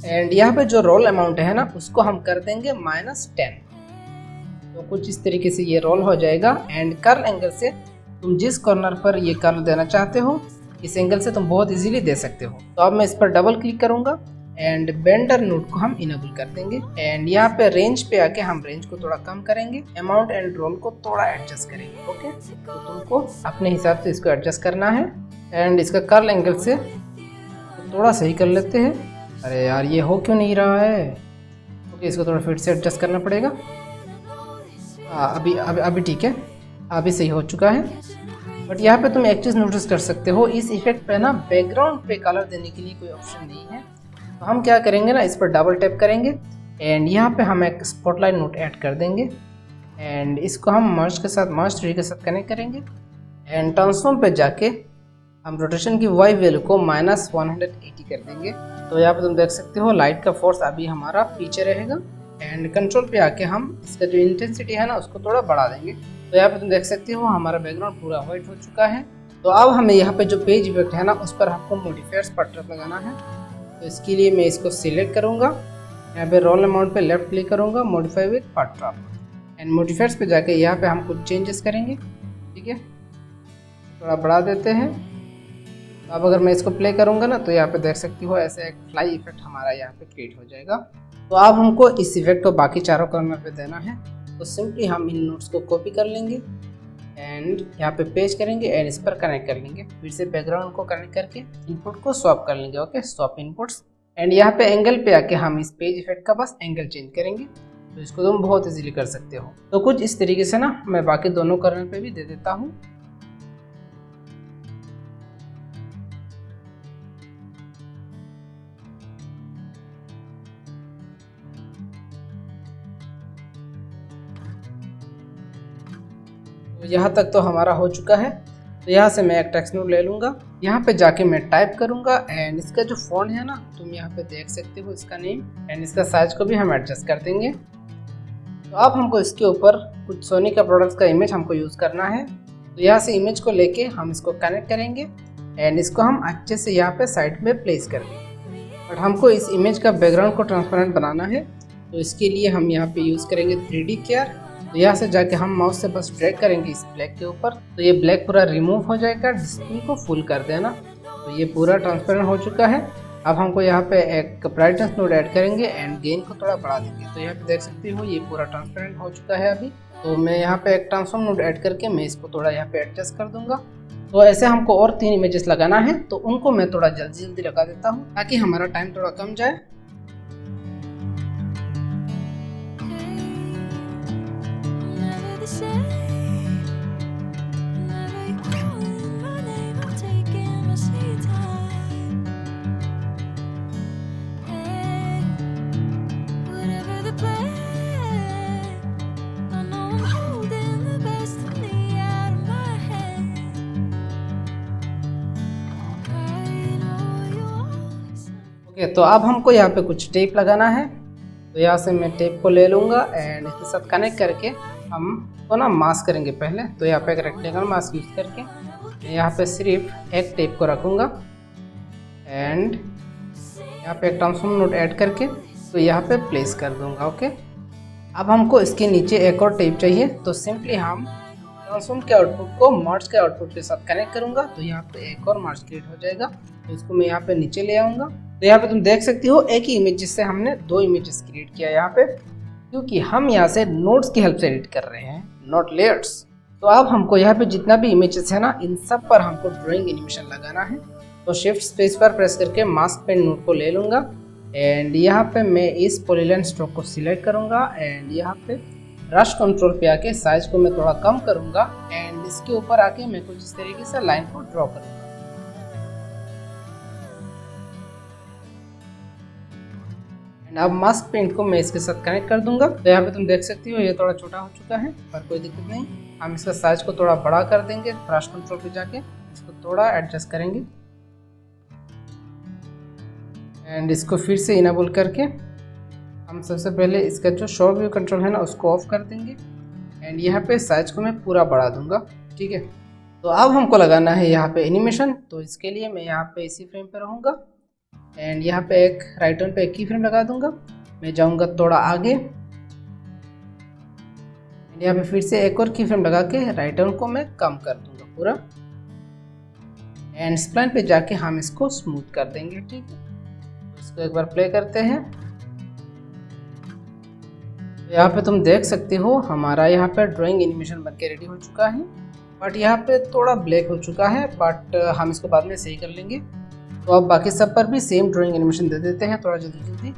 एंड यहाँ पे जो रोल अमाउंट है ना उसको हम कर देंगे -10। तो कुछ इस तरीके से ये रोल हो जाएगा एंड कर्ल एंगल से तुम जिस कॉर्नर पर ये कर्ल देना चाहते हो इस एंगल से तुम बहुत इजीली दे सकते हो। तो अब मैं इस पर डबल क्लिक करूंगा एंड बेंडर नोड को हम इनेबल कर देंगे एंड यहाँ पे रेंज पे आके हम रेंज को थोड़ा कम करेंगे, अमाउंट एंड रोल को थोड़ा एडजस्ट करेंगे। ओके, तो तुमको अपने हिसाब से इसको एडजस्ट करना है एंड इसका कर्ल एंगल से थोड़ा सही कर लेते हैं। अरे यार ये हो क्यों नहीं रहा है? ओके, इसको थोड़ा फिर से एडजस्ट करना पड़ेगा। अभी ठीक है, अभी सही हो चुका है। बट यहाँ पे तुम एक चीज़ नोटिस कर सकते हो, इस इफेक्ट पे ना बैकग्राउंड पे कलर देने के लिए कोई ऑप्शन नहीं है। तो हम क्या करेंगे ना, इस पर डबल टैप करेंगे एंड यहाँ पे हम एक स्पॉटलाइट नोट ऐड कर देंगे एंड इसको हम मर्ज ट्री के साथ कनेक्ट करेंगे एंड ट्रांसफॉर्म पे जाके हम रोटेशन की वाई वैल्यू को -180 कर देंगे। तो यहाँ पे तुम देख सकते हो लाइट का फोर्स अभी हमारा पीछे रहेगा एंड कंट्रोल पे आके हम इसका जो इंटेंसिटी है ना उसको थोड़ा बढ़ा देंगे। तो यहाँ पे तुम देख सकते हो हमारा बैकग्राउंड पूरा व्हाइट हो चुका है। तो अब हमें यहाँ पे जो पेज इफेक्ट है ना उस पर हमको मॉडिफायर्स पर ट्रैप लगाना है। तो इसके लिए मैं इसको सिलेक्ट करूँगा, यहाँ पे रोल अमाउंट पे लेफ्ट क्लिक करूँगा, modify with part trap and modifiers पे जाके यहाँ पे हम कुछ चेंजेस करेंगे। ठीक है, थोड़ा बढ़ा देते हैं। अब अगर मैं इसको प्ले करूँगा ना तो यहाँ पे देख सकती हो ऐसे एक फ्लाई इफेक्ट हमारा यहाँ पे क्रिएट हो जाएगा। तो अब हमको इस इफेक्ट को बाकी चारों कॉर्नर पे देना है। तो सिंपली हम इन नोट्स को कॉपी कर लेंगे एंड यहाँ पे पेस्ट करेंगे एंड इस पर कनेक्ट कर लेंगे। फिर से बैकग्राउंड को कनेक्ट करके इनपुट को स्वैप कर लेंगे। ओके, स्वैप इनपुट्स एंड यहाँ पे एंगल पे आके हम इस पेज इफेक्ट का बस एंगल चेंज करेंगे। तो इसको तुम बहुत इजीली कर सकते हो। तो कुछ इस तरीके से ना मैं बाकी दोनों कॉर्नर पे भी दे देता हूँ। तो यहाँ तक तो हमारा हो चुका है। तो यहाँ से मैं एक टेक्स्ट नोट ले लूँगा, यहाँ पे जाके मैं टाइप करूँगा एंड इसका जो फॉन्ट है ना तुम यहाँ पे देख सकते हो इसका नेम एंड इसका साइज को भी हम एडजस्ट कर देंगे। तो अब हमको इसके ऊपर कुछ सोनी का प्रोडक्ट्स का इमेज हमको यूज़ करना है। तो यहाँ से इमेज को लेके हम इसको कनेक्ट करेंगे एंड इसको हम अच्छे से यहाँ पे साइड में प्लेस कर देंगे। बट हमको इस इमेज का बैकग्राउंड को ट्रांसपेरेंट बनाना है। तो इसके लिए हम यहाँ पे यूज़ करेंगे 3D केयर। तो यहाँ से जाके हम माउस से बस ड्रैग करेंगे इस ब्लैक के ऊपर, तो ये ब्लैक पूरा रिमूव हो जाएगा। डिस्प्ले को फुल कर देना। तो ये पूरा ट्रांसपेरेंट हो चुका है। अब हमको यहाँ पे एक ब्राइटनेस नोड ऐड करेंगे एंड गेन को थोड़ा बढ़ा देंगे। तो यहाँ पे देख सकते हो ये पूरा ट्रांसपेरेंट हो चुका है अभी। तो मैं यहाँ पे एक ट्रांसफॉर्म नोड ऐड करके मैं इसको थोड़ा यहाँ पे एडजस्ट कर दूंगा। तो ऐसे हमको और 3 इमेजेस लगाना है, तो उनको मैं थोड़ा जल्दी लगा देता हूँ ताकि हमारा टाइम थोड़ा कम जाए। तो अब हमको यहाँ पे कुछ टेप लगाना है। तो यहाँ से मैं टेप को ले लूँगा एंड इसके साथ कनेक्ट करके हम तो ना मास्क करेंगे पहले। तो यहाँ पे एक रेक्टेंगल मास्क यूज़ करके मैं यहाँ पे सिर्फ एक टेप को रखूँगा एंड यहाँ पे एक ट्रांसफॉर्म नोड ऐड करके तो यहाँ पे प्लेस कर दूंगा। ओके, अब हमको इसके नीचे एक और टेप चाहिए, तो सिंपली हम ट्रांसफॉर्म के आउटपुट को मर्ज के आउटपुट के साथ कनेक्ट करूंगा, तो यहाँ पे एक और मर्ज क्रिएट हो जाएगा। तो इसको मैं यहाँ पे नीचे ले आऊँगा। तो यहाँ पे तुम देख सकते हो एक ही इमेज से हमने 2 इमेजेस क्रिएट किया यहाँ पे, क्योंकि हम यहाँ से नोड्स की हेल्प से एडिट कर रहे हैं, नॉट लेयर्स। तो अब हमको यहाँ पे जितना भी इमेजेस है ना, इन सब पर हमको ड्राइंग एनिमेशन लगाना है। तो शिफ्ट स्पेस पर प्रेस करके मास्क पेन नोड को ले लूँगा एंड यहाँ पे मैं इस पॉलीलाइन स्ट्रोक को सिलेक्ट करूँगा एंड यहाँ पे ब्रश कंट्रोल पे आके साइज को मैं थोड़ा कम करूँगा एंड इसके ऊपर आके मैं कुछ इस तरीके से लाइन को ड्रॉ करूँगा। एंड अब मास्क पेंट को मैं इसके साथ कनेक्ट कर दूंगा। तो यहाँ पे तुम देख सकती हो ये थोड़ा छोटा हो चुका है, पर कोई दिक्कत नहीं। हम इसका साइज को थोड़ा बड़ा कर देंगे, ब्रश कंट्रोल पे जाके इसको थोड़ा एडजस्ट करेंगे एंड इसको फिर से इनेबल करके हम सबसे पहले इसका जो शो व्यू कंट्रोल है ना, उसको ऑफ कर देंगे एंड यहाँ पे साइज को मैं पूरा बढ़ा दूंगा। ठीक है, तो अब हमको लगाना है यहाँ पे एनिमेशन। तो इसके लिए मैं यहाँ पे इसी फ्रेम पे रहूँगा एंड यहाँ पे एक राइट टर्न पे एक की फ्रेम लगा दूंगा। मैं जाऊंगा थोड़ा आगे, यहाँ पे फिर से एक और की फ्रेम लगा के राइट टर्न को मैं कम कर दूंगा पूरा एंड स्प्लाइन पे जाके हम इसको स्मूथ कर देंगे। ठीक है, इसको एक बार प्ले करते हैं। तो यहाँ पे तुम देख सकते हो हमारा यहाँ पे ड्राइंग एनिमेशन बनके रेडी हो चुका है, बट यहाँ पे थोड़ा ब्लैक हो चुका है, बट हम इसको बाद में सही कर लेंगे। तो अब बाकी सब पर भी सेम ड्राइंग एनिमेशन दे देते हैं थोड़ा जल्दी जल्दी।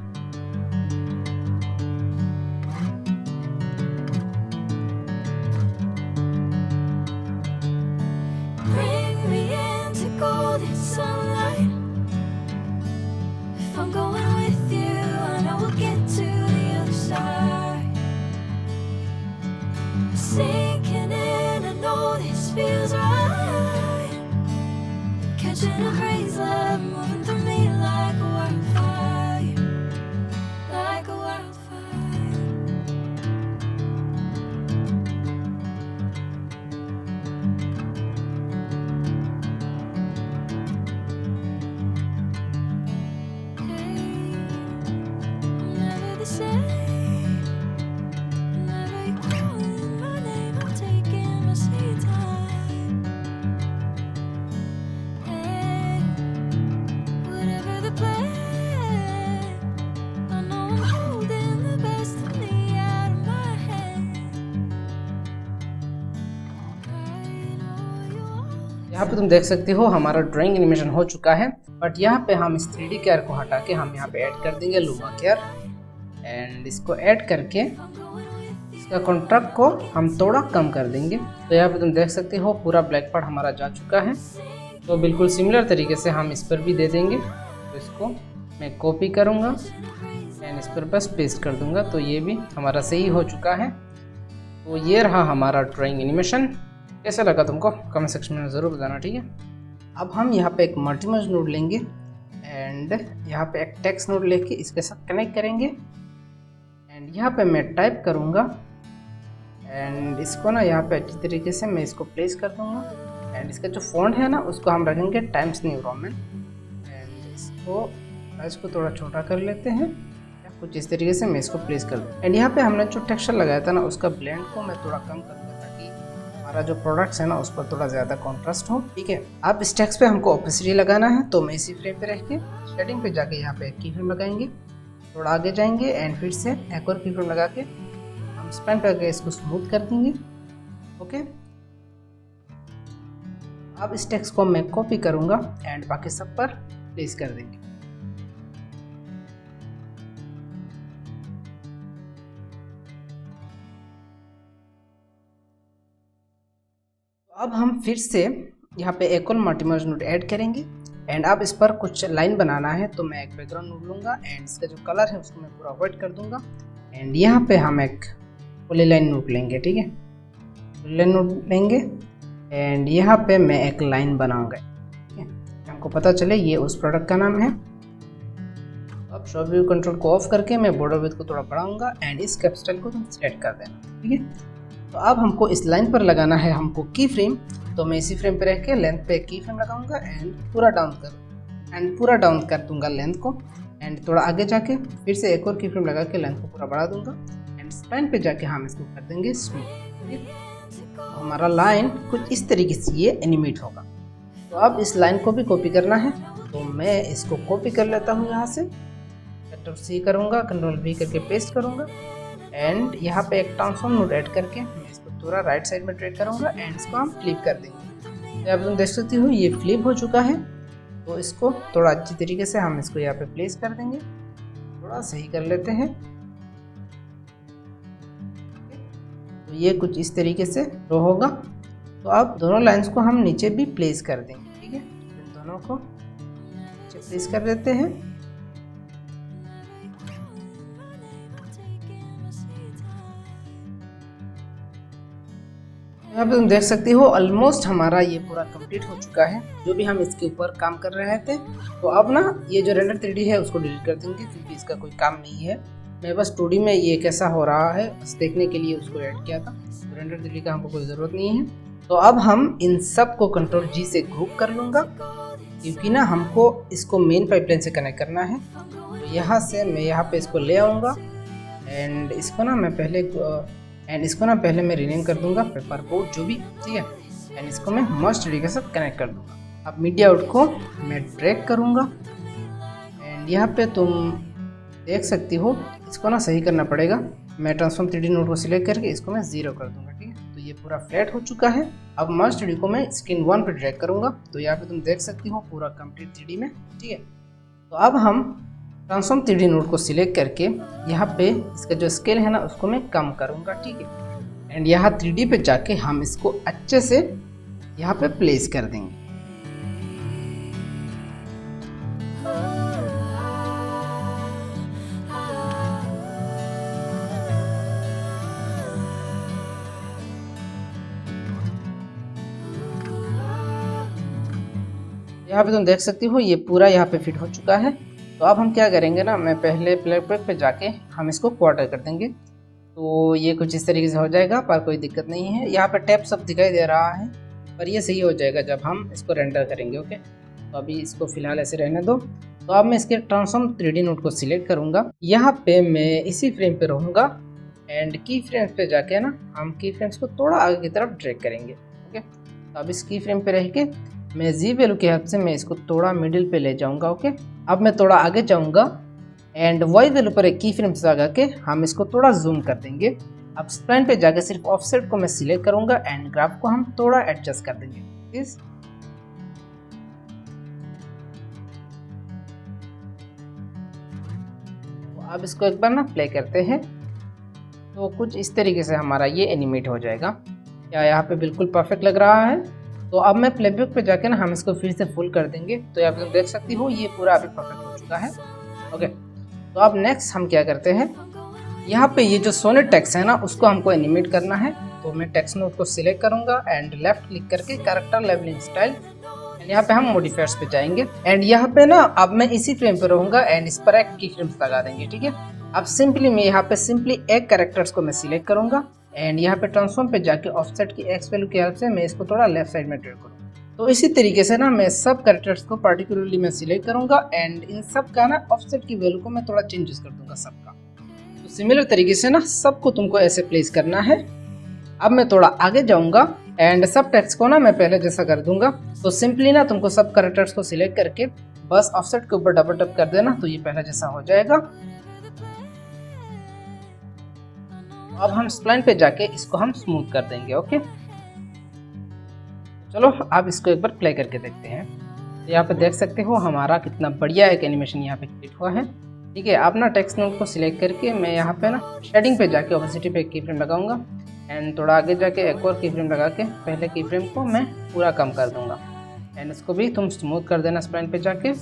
यहाँ पे तुम देख सकते हो हमारा ड्राइंग एनिमेशन हो चुका है, बट यहाँ पे हम इस 3D केयर को हटा के हम यहाँ पे ऐड कर देंगे लुमा केयर एंड इसको ऐड करके इसका कॉन्ट्रास्ट को हम थोड़ा कम कर देंगे। तो यहाँ पे तुम देख सकते हो पूरा ब्लैक पार्ट हमारा जा चुका है। तो बिल्कुल सिमिलर तरीके से हम इस पर भी दे देंगे। तो इसको मैं कॉपी करूँगा एंड इस पर बस पेस्ट कर दूँगा, तो ये भी हमारा सही हो चुका है। तो ये रहा हमारा ड्राइंग एनिमेशन। कैसा लगा तुमको कमेंट सेक्शन में ज़रूर बताना। ठीक है, अब हम यहाँ पे एक मल्टीमर्ज नोड लेंगे एंड यहाँ पे एक टेक्स्ट नोड लेके इसके साथ कनेक्ट करेंगे एंड यहाँ पे मैं टाइप करूँगा एंड इसको ना यहाँ पे अच्छी तरीके से मैं इसको प्लेस कर दूँगा एंड इसका जो फॉन्ट है ना, उसको हम रखेंगे टाइम्स न्यू रोमन एंड इसको साइज को थोड़ा छोटा कर लेते हैं, कुछ इस तरीके से मैं इसको प्लेस कर दूँ। एंड यहाँ पे हमने जो टेक्सचर लगाया था ना, उसका ब्लेंड को मैं थोड़ा कम करूँगा ताकि हमारा जो प्रोडक्ट्स है ना उस पर थोड़ा ज़्यादा कॉन्ट्रास्ट हो। ठीक है, अब इस टेक्स्ट पे हमको ऑपेसिटी लगाना है, तो मैं इसी फ्रेम पे रह के शेडिंग पे जाके यहाँ पे एक की फ्रेम लगाएंगे, थोड़ा आगे जाएंगे एंड फिर से एक और की फ्रेम लगा के हम स्पेन पे आके इसको स्मूथ कर देंगे। ओके, अब इस टेक्स्ट को मैं कॉपी करूँगा एंड बाकी सब पर प्लेस कर देंगे। अब हम फिर से यहाँ पे एक और मल्टीमर्ज नोड ऐड करेंगे एंड अब इस पर कुछ लाइन बनाना है, तो मैं एक बैकग्राउंड नोड लूँगा एंड इसका जो कलर है उसको मैं पूरा व्हाइट कर दूँगा एंड यहाँ पे हम एक पॉलीलाइन नोड लेंगे। ठीक है, पॉलीलाइन नोड लेंगे एंड यहाँ पे मैं एक लाइन बनाऊँगा। ठीक है, हमको पता चले ये उस प्रोडक्ट का नाम है। अब शो व्यू कंट्रोल को ऑफ करके मैं बॉर्डर विड्थ को थोड़ा बढ़ाऊँगा एंड इस कैप्स्टाइल को तुम सिलेक्ट कर देना। ठीक है, तो अब हमको इस लाइन पर लगाना है हमको की फ्रेम, तो मैं इसी फ्रेम पे रह के लेंथ पे की फ्रेम लगाऊंगा एंड पूरा डाउन कर दूंगा लेंथ को एंड थोड़ा आगे जाके फिर से एक और की फ्रेम लगा के लेंथ को पूरा बढ़ा दूंगा एंड स्प्लाइन पे जाके हम इसको कर देंगे स्मूथ। तो हमारा लाइन कुछ इस तरीके से ये एनिमेट होगा। तो अब इस लाइन को भी कॉपी करना है, तो मैं इसको कॉपी कर लेता हूँ यहाँ से, Ctrl+C करूँगा, Ctrl+V करके पेस्ट करूँगा एंड यहाँ पे एक ट्रांसफॉर्म नोड ऐड करके मैं इसको थोड़ा राइट साइड में ड्रैग करूँगा एंड इसको हम फ्लिप कर देंगे। तो अब तुम देख सकती हो ये फ्लिप हो चुका है। तो इसको थोड़ा अच्छी तरीके से हम इसको यहाँ पे प्लेस कर देंगे, थोड़ा सही कर लेते हैं। तो ये कुछ इस तरीके से रो होगा। तो अब दोनों लाइंस को हम नीचे भी प्लेस कर देंगे, ठीक है। तो दोनों को नीचे प्लेस कर देते हैं। यहाँ पे तुम देख सकती हो ऑलमोस्ट हमारा ये पूरा कंप्लीट हो चुका है, जो भी हम इसके ऊपर काम कर रहे थे। तो अब ना ये जो रेंडर 3D है उसको डिलीट कर देंगे, क्योंकि इसका कोई काम नहीं है। मैं बस 2D में ये कैसा हो रहा है बस देखने के लिए उसको ऐड किया था। तो रेंडर 3D का हमको कोई ज़रूरत नहीं है। तो अब हम इन सब को Ctrl+G से ग्रुप कर लूँगा, क्योंकि ना हमको इसको मेन पाइपलाइन से कनेक्ट करना है। तो यहाँ से मैं यहाँ पे इसको ले आऊँगा एंड इसको ना पहले मैं रीनेम कर दूंगा पेपर बोर्ड जो भी, ठीक है। एंड इसको मैं मस्ट तरीके से कनेक्ट कर दूंगा। अब मीडिया आउट को मैं ड्रैग करूंगा एंड यहाँ पे तुम देख सकती हो इसको ना सही करना पड़ेगा। मैं ट्रांसफॉर्म 3D नोड को सिलेक्ट करके इसको मैं 0 कर दूंगा, ठीक है। तो ये पूरा फ्लैट हो चुका है। अब मस्ट 3D को मैं स्क्रीन 1 पे ड्रैग करूंगा। तो यहाँ पे तुम देख सकती हो पूरा कंप्लीट 3D में, ठीक है। तो अब हम ट्रांसफॉर्म 3D नोड को सिलेक्ट करके यहाँ पे इसका जो स्केल है ना उसको मैं कम करूँगा, ठीक है। एंड यहाँ 3D पे जाके हम इसको अच्छे से यहाँ पे प्लेस कर देंगे। यहाँ पे तुम देख सकती हो ये पूरा यहाँ पे फिट हो चुका है। तो अब हम क्या करेंगे ना, मैं पहले प्लेबैक पे जाके हम इसको क्वार्टर कर देंगे। तो ये कुछ इस तरीके से हो जाएगा, पर कोई दिक्कत नहीं है। यहाँ पे टैप सब दिखाई दे रहा है, पर ये सही हो जाएगा जब हम इसको रेंडर करेंगे, ओके। तो अभी इसको फिलहाल ऐसे रहने दो। तो अब मैं इसके ट्रांसफॉर्म 3D नोड को सिलेक्ट करूँगा। यहाँ पे मैं इसी फ्रेम पे रहूँगा एंड की फ्रेम्स पे जाके ना हम की फ्रेम्स को थोड़ा आगे की तरफ ड्रैग करेंगे, ओके। तो अब इस की फ्रेम पे रह के मैं जी वैल्यू की हेल्प से मैं इसको थोड़ा मिडिल पे ले जाऊंगा, ओके। अब मैं थोड़ा आगे जाऊंगा एंड वाई वैल्यू पर एक की फ्रेम से लगा के हम इसको थोड़ा जूम कर देंगे। अब स्प्लाइन पे जाके सिर्फ ऑफसेट को मैं सिलेक्ट करूंगा एंड ग्राफ को हम थोड़ा एडजस्ट कर देंगे, प्लीज। तो अब इसको एक बार ना प्ले करते हैं। तो कुछ इस तरीके से हमारा ये एनिमेट हो जाएगा। क्या यहाँ पे बिल्कुल परफेक्ट लग रहा है। तो अब मैं प्लेबैक पे जाके ना हम इसको फिर से फुल कर देंगे। तो यहाँ पे तुम देख सकती हो ये पूरा अभी परफेक्ट हो चुका है, ओके। तो अब नेक्स्ट हम क्या करते हैं, यहाँ पे ये जो सोनेट टेक्स्ट है ना उसको हमको एनिमेट करना है। तो मैं टेक्स्ट नोड को सिलेक्ट करूंगा एंड लेफ्ट क्लिक करके कैरेक्टर लेबलिंग स्टाइल एंड यहाँ पे हम मॉडिफायर्स पे जाएंगे एंड यहाँ पे ना अब मैं इसी फ्रेम पे रहूंगा एंड इस पर एक की फ्रेम्स लगा देंगे, ठीक है। अब सिंपली मैं यहाँ पे सिंपली एक कैरेक्टर्स को मैं सिलेक्ट करूंगा एंड यहाँ पे ट्रांसफॉर्म पे जाके ऑफसेट की एक्स वैल्यू की हेल्प से मैं इसको थोड़ा लेफ्ट साइड में ड्रैग करूँगा। तो इसी तरीके से ना मैं सब कैरेक्टर्स को पार्टिकुलरली मैं सिलेक्ट करूंगा एंड इन सब का ना ऑफसेट की वैल्यू को मैं थोड़ा चेंजेस कर दूंगा सबका। तो सिमिलर तरीके से ना सबको तुमको ऐसे प्लेस करना है। अब मैं थोड़ा आगे जाऊंगा एंड सब टेक्स्ट को ना मैं पहले जैसा कर दूंगा। तो सिंपली ना तुमको सब कैरेक्टर्स को सिलेक्ट करके बस ऑफसेट के ऊपर डबल टैप कर देना, तो ये पहले जैसा हो जाएगा। अब हम स्प्लाइन पे जाके इसको हम स्मूथ कर देंगे, ओके। चलो अब इसको एक बार प्ले करके देखते हैं। तो यहाँ पे देख सकते हो हमारा कितना बढ़िया एक एनिमेशन यहाँ पे क्रिएट हुआ है, ठीक है। आप ना टेक्स्ट नोड को सिलेक्ट करके मैं यहाँ पे ना शेडिंग पे जाके ओपेसिटी पे एक की फ्रेम लगाऊंगा एंड थोड़ा आगे जाके एक और की फ्रेम लगा के पहले की फ्रेम को मैं पूरा कम कर दूंगा एंड इसको भी तुम स्मूथ कर देना स्प्लाइन पे जाके।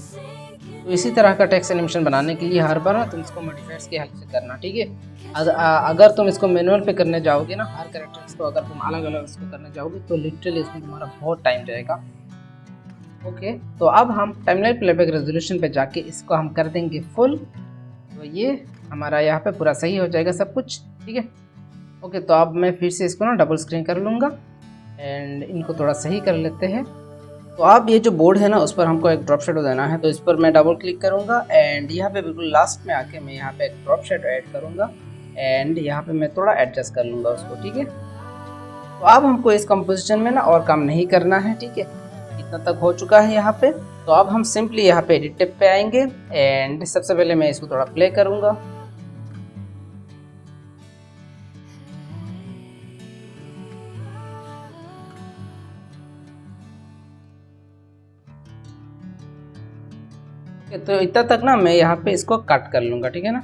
तो इसी तरह का टेक्स्ट एनिमेशन बनाने के लिए हर बार ना तुम इसको मॉडिफायर्स की हेल्प से करना, ठीक है। अगर तुम इसको मैनुअल पे करने जाओगे ना हर कैरेक्टर्स को अगर तुम अलग अलग इसको करने जाओगे तो लिटरली इसमें तुम्हारा बहुत टाइम जाएगा, ओके। तो अब हम टाइमलाइन प्लेबैक रेजोल्यूशन पे जाके इसको हम कर देंगे फुल। तो ये हमारा यहाँ पे पूरा सही हो जाएगा सब कुछ, ठीक है, ओके। तो अब मैं फिर से इसको ना डबल स्क्रीन कर लूँगा एंड इनको थोड़ा सही कर लेते हैं। तो अब ये जो बोर्ड है ना उस पर हमको एक ड्रॉप शेडो देना है, तो इस पर मैं डबल क्लिक करूंगा एंड यहाँ पे बिल्कुल लास्ट में आके मैं यहाँ पे एक ड्रॉप शेडो ऐड करूंगा एंड यहाँ पे मैं थोड़ा एडजस्ट कर लूँगा उसको, ठीक है। तो अब हमको इस कंपोजिशन में ना और काम नहीं करना है, ठीक है, इतना तक हो चुका है यहाँ पे। तो अब हम सिंपली यहाँ पे एडिट टैब पे आएंगे एंड सबसे पहले मैं इसको थोड़ा प्ले करूँगा। तो इतना तक ना मैं यहाँ पे इसको कट कर लूँगा, ठीक है ना,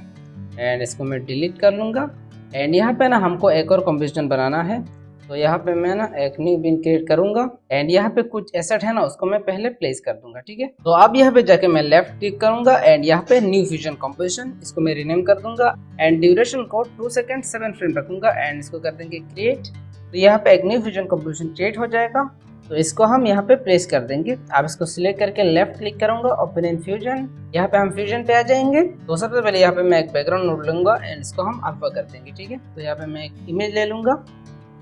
एंड इसको मैं डिलीट कर लूँगा। एंड यहाँ पे ना हमको एक और कंपोजिशन बनाना है, तो यहाँ पे मैं ना एक न्यू बिन क्रिएट करूँगा एंड यहाँ पे कुछ एसेट है ना उसको मैं पहले प्लेस कर दूंगा, ठीक है। तो अब यहाँ पे जाके मैं लेफ्ट क्लिक करूँगा एंड यहाँ पे न्यू फ्यूजन कंपोजिशन, इसको मैं रीनेम कर दूंगा एंड ड्यूरेशन को 2 सेकंड 7 फ्रेम रखूंगा एंड इसको कर देंगे क्रिएट। तो यहाँ पे एक न्यू फ्यूजन कंपोजिशन क्रिएट हो जाएगा, तो इसको हम यहाँ पे प्लेस कर देंगे। अब इसको सिलेक्ट करके लेफ्ट क्लिक करूंगा, ओपन इन फ्यूजन, यहाँ पे हम फ्यूजन पे आ जाएंगे। तो सबसे पहले यहाँ पे मैं एक बैकग्राउंड नोड लूंगा एंड इसको हम अल्फा कर देंगे, ठीक है। तो यहाँ पे मैं एक इमेज ले लूंगा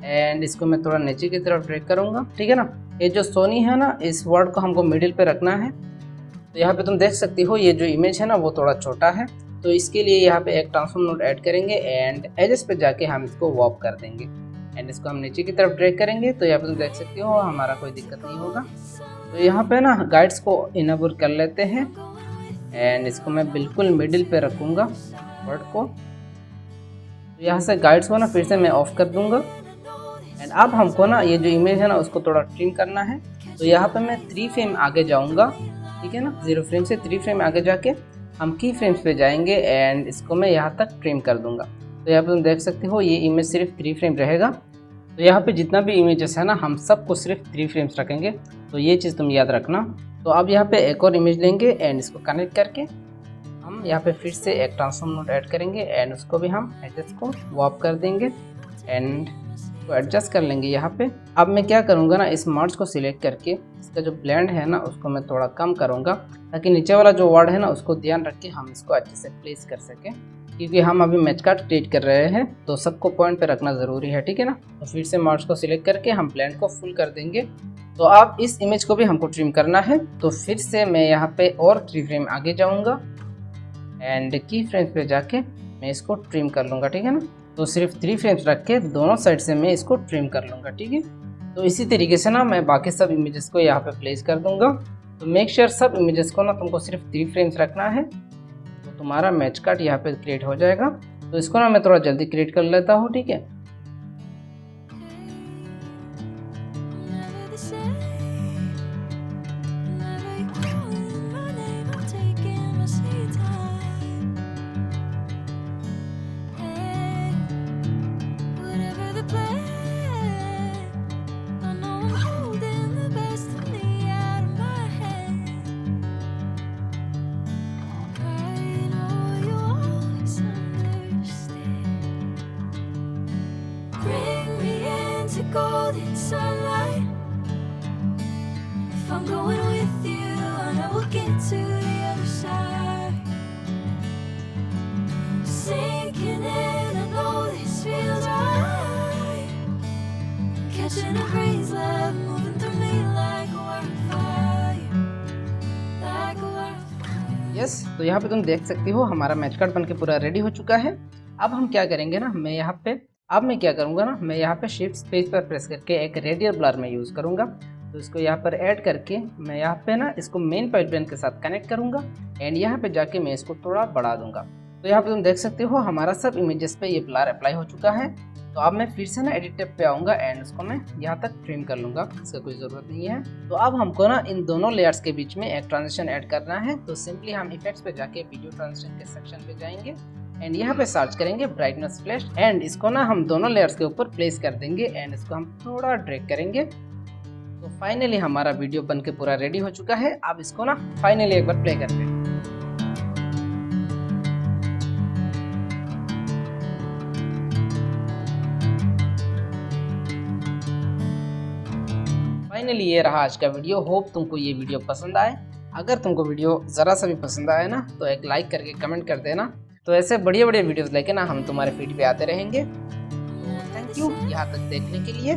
एंड इसको मैं थोड़ा नीचे की तरफ ड्रैग करूंगा, ठीक है ना। ये जो सोनी है ना इस वर्ड को हमको मिडिल पे रखना है। तो यहाँ पे तुम देख सकती हो ये जो इमेज है ना वो थोड़ा छोटा है, तो इसके लिए यहाँ पे एक ट्रांसफॉर्म नोड ऐड करेंगे एंड एजेस पे जाके हम इसको वॉर्प कर देंगे एंड इसको हम नीचे की तरफ ड्रैग करेंगे। तो यहाँ पे तुम देख सकते हो हमारा कोई दिक्कत नहीं होगा। तो यहाँ पे ना गाइड्स को इनेबल कर लेते हैं एंड इसको मैं बिल्कुल मिडिल पे रखूँगा वर्ड को। तो यहाँ से गाइड्स को ना फिर से मैं ऑफ कर दूंगा एंड अब हमको ना ये जो इमेज है ना उसको थोड़ा ट्रिम करना है। तो यहाँ पे मैं 3 फ्रेम आगे जाऊँगा, ठीक है ना, 0 फ्रेम से 3 फ्रेम आगे जाके हम की फ्रेम्स पे जाएंगे एंड इसको मैं यहाँ तक ट्रिम कर दूंगा। तो यहाँ पे तुम देख सकते हो ये इमेज सिर्फ 3 फ्रेम रहेगा। तो यहाँ पे जितना भी इमेजेस है ना हम सबको सिर्फ 3 फ्रेम्स रखेंगे, तो ये चीज़ तुम याद रखना। तो अब यहाँ पे एक और इमेज लेंगे एंड इसको कनेक्ट करके हम यहाँ पे फिर से एक ट्रांसफॉर्म नोड ऐड करेंगे एंड उसको भी हम एजेस को वॉर्प कर देंगे एंड तो एडजस्ट कर लेंगे यहाँ पे। अब मैं क्या करूँगा ना इस मर्ज को सिलेक्ट करके इसका जो ब्लेंड है ना उसको मैं थोड़ा कम करूँगा, ताकि नीचे वाला जो वर्ड है ना उसको ध्यान रख के हम इसको अच्छे से प्लेस कर सकें, क्योंकि हम अभी मैच कार्ड क्रिएट कर रहे हैं तो सबको पॉइंट पे रखना ज़रूरी है, ठीक है ना। तो फिर से मर्ज को सिलेक्ट करके हम ब्लेंड को फुल कर देंगे। तो अब इस इमेज को भी हमको ट्रिम करना है, तो फिर से मैं यहाँ पे और 3 फ्रेम आगे जाऊँगा एंड की फ्रेम्स पे जाके मैं इसको ट्रिम कर लूँगा, ठीक है ना। तो सिर्फ 3 फ्रेम्स रख के दोनों साइड से मैं इसको ट्रिम कर लूँगा, ठीक है। तो इसी तरीके से ना मैं बाकी सब इमेजेस को यहाँ पे प्लेस कर दूँगा। तो मेक श्योर सब इमेजेस को ना तुमको सिर्फ 3 फ्रेम्स रखना है, तो तुम्हारा मैच कार्ड यहाँ पे क्रिएट हो जाएगा। तो इसको ना मैं थोड़ा जल्दी क्रिएट कर लेता हूँ, ठीक है। Golden sunlight. If I'm going with you, I know we'll get to the other side. Sinking in, I know this feels right. Catching a breeze, love moving through me like a wildfire, like a wildfire. Yes, तो यहाँ पे तुम देख सकती हो हमारा match card बनके पूरा रेडी हो चुका है। अब हम क्या करेंगे ना, मैं क्या करूँगा ना, मैं यहाँ पे शिफ्ट स्पेस पर प्रेस करके एक रेडियल ब्लर में यूज़ करूँगा। तो इसको यहाँ पर ऐड करके मैं यहाँ पे ना इसको मेन पाइपलाइन के साथ कनेक्ट करूँगा एंड यहाँ पे जाके मैं इसको थोड़ा बढ़ा दूंगा। तो यहाँ पे तुम देख सकते हो हमारा सब इमेजेस पे ये ब्लर अप्लाई हो चुका है। तो अब मैं फिर से ना एडिट टैब पे आऊँगा एंड इसको मैं यहाँ तक ट्रिम कर लूँगा, इसका कोई ज़रूरत नहीं है। तो अब हमको ना इन दोनों लेयर्स के बीच में एक ट्रांजिशन ऐड करना है। तो सिंपली हम इफेक्ट्स पे जाके वीडियो ट्रांजिशन के सेक्शन पे जाएंगे एंड यहाँ पे सर्च करेंगे ब्राइटनेस फ्लैश एंड इसको ना हम दोनों लेयर्स के ऊपर प्लेस कर देंगे एंड इसको हम थोड़ा ड्रैग करेंगे। तो फाइनली हमारा वीडियो बन के पूरा रेडी हो चुका है। अब इसको ना फाइनली एक बार प्ले करते हैं। फाइनली ये रहा आज का वीडियो। होप तुमको ये वीडियो पसंद आए। अगर तुमको वीडियो ज़रा सा भी पसंद आए ना तो एक लाइक करके कमेंट कर देना। तो ऐसे बढ़िया बढ़िया वीडियोस लेके ना हम तुम्हारे फीड पे आते रहेंगे। तो थैंक यू यहाँ तक देखने के लिए।